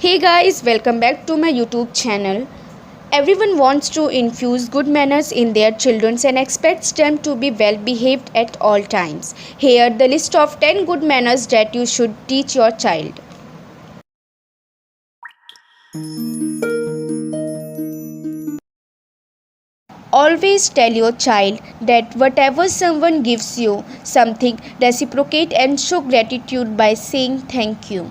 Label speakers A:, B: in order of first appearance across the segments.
A: Hey guys, welcome back to my YouTube channel. Everyone wants to infuse good manners in their children and expects them to be well behaved at all times. Here the list of 10 good manners that you should teach your child. Always tell your child that whatever someone gives you something, reciprocate and show gratitude by saying thank you.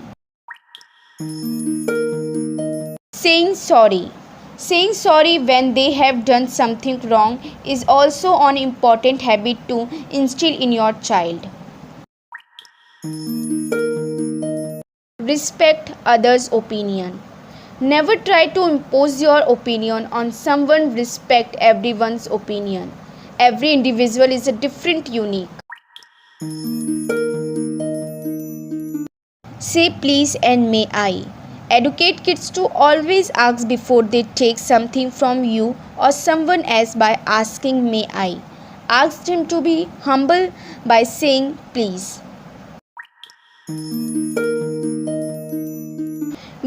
A: Saying sorry. Saying sorry when they have done something wrong is also an important habit to instill in your child. Respect others' opinion. Never try to impose your opinion on someone. Respect everyone's opinion. Every individual is a different, unique. Say please and may I. Educate kids to always ask before they take something from you or someone else by asking may I. Ask them to be humble by saying please.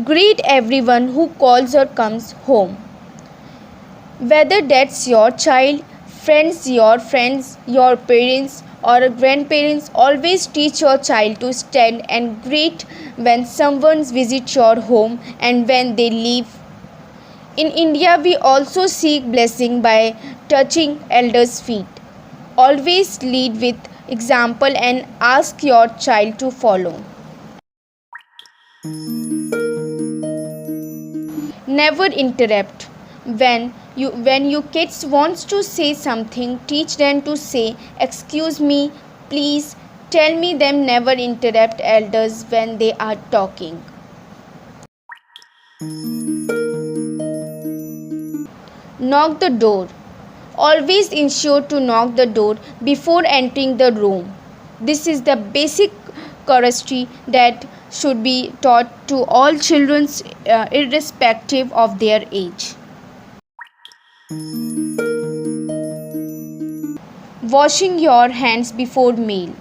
A: Greet everyone who calls or comes home. Whether that's your child, friends, your parents, or grandparents, always teach your child to stand and greet when someone visits your home and when they leave. In India, we also seek blessing by touching elders' feet. Always lead with example and ask your child to follow. Never interrupt. When your kids wants to say something, teach them to say excuse me, please, tell me them. Never interrupt elders when they are talking. Knock the door. Always ensure to knock the door before entering the room. This is the basic courtesy that should be taught to all children irrespective of their age. Washing your hands before meal.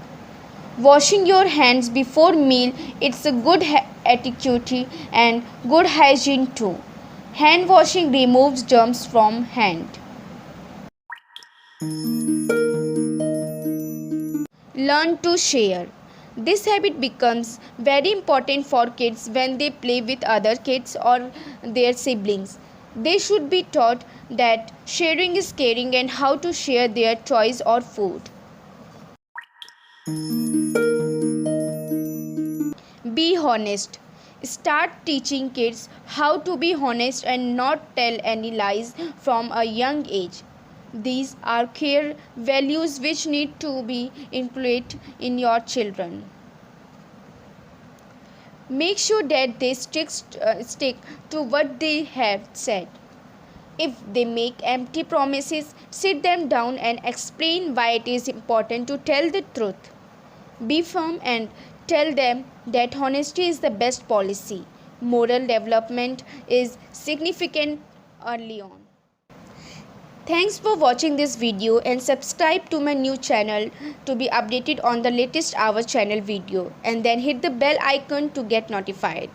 A: Washing your hands before meal, it's a good etiquette and good hygiene too. Hand washing removes germs from hand. Learn to share. This habit becomes very important for kids when they play with other kids or their siblings. They should be taught that sharing is caring and how to share their toys or food. Be honest. Start teaching kids how to be honest and not tell any lies from a young age. These are core values which need to be included in your children. Make sure that they stick to what they have said. If they make empty promises, sit them down and explain why it is important to tell the truth. Be firm and tell them that honesty is the best policy. Moral development is significant early on. Thanks for watching this video and subscribe to my new channel to be updated on the latest Our Channel video, and then hit the bell icon to get notified.